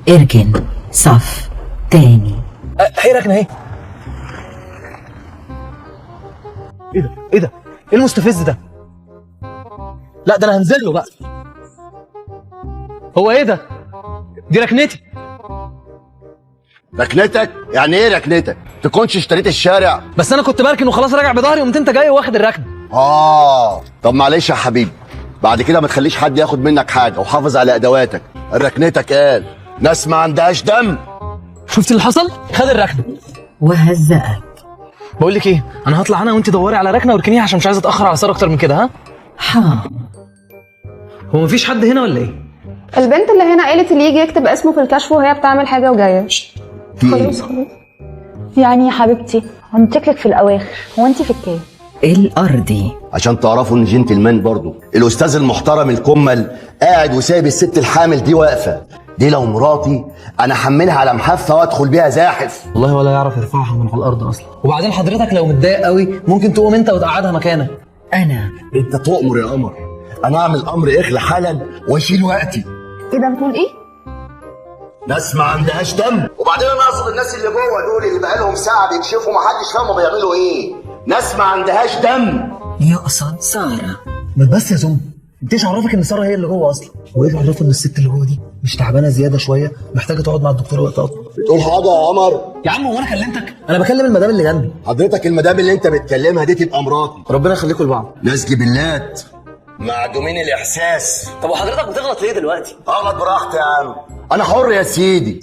اركن صف تاني. هي راكنه اهي. ايه ده؟ ايه ده؟ ايه المستفز ده؟ لا ده انا هنزل له بقى. هو ايه ده؟ دي ركنتي. ركنتك؟ يعني ايه ركنتك؟ تكونش اشتريت الشارع؟ بس انا كنت بركن وخلاص راجع بظهري وقمت انت جاي واخد الركنه. طب معلش يا حبيبي، بعد كده ما تخليش حد ياخد منك حاجه وحافظ على ادواتك. ركنتك قال ناس ما عندهاش دم. شفت اللي حصل؟ خد الركنه وهزقك. بقول لك ايه، انا هطلع انا وانت دوري على ركنه واركنيها عشان مش عايز اتاخر على ساره اكتر من كده. ها هو مفيش حد هنا ولا ايه؟ البنت اللي هنا قالت اللي يجي يكتب اسمه في الكشف وهي بتعمل حاجه وجايه. خلاص. يعني يا حبيبتي هنتكلك في الاواخر، هو انت في الكام؟ الأرضي. عشان تعرفوا ان جنتلمان برضو الاستاذ المحترم الكمل قاعد وسايب الست الحامل دي واقفه. دي لو مراتي انا احملها على محافه وادخل بيها زاحف. والله ولا يعرف يرفعها من على الارض اصلا. وبعدين حضرتك لو متضايق قوي ممكن تقوم انت وتقعدها مكانك. أنا انت تؤمر يا قمر، انا اعمل امر اخلى حالا واشيل وقتي. ايه ده بتقول ايه؟ ناس ما عندهاش دم. وبعدين انا اقصد الناس اللي جوه دول اللي بقالهم ساعه بيكشفوا ما حدش فاهم بيعملوا ايه. ناس ما عندهاش دم. يقصد سارة. بس يا زوم، انت ايش عرفك ان ساره هي اللي جوه اصلا؟ وايه عرفه ان الست اللي جوه دي مش تعبانه زياده شويه محتاجه تقعد مع الدكتور وقت اطول؟ بتقول حاجه يا قمر؟ يا عم هو انا كلمتك؟ انا بكلم المدام اللي جنبي. حضرتك المدام اللي انت بتكلمها دي تبقى مراتي. ربنا يخليكم لبعض. ناس جبلات معدومين الاحساس. طب وحضرتك بتغلط ليه دلوقتي؟ اغلط براحتي يا عم، انا حر يا سيدي.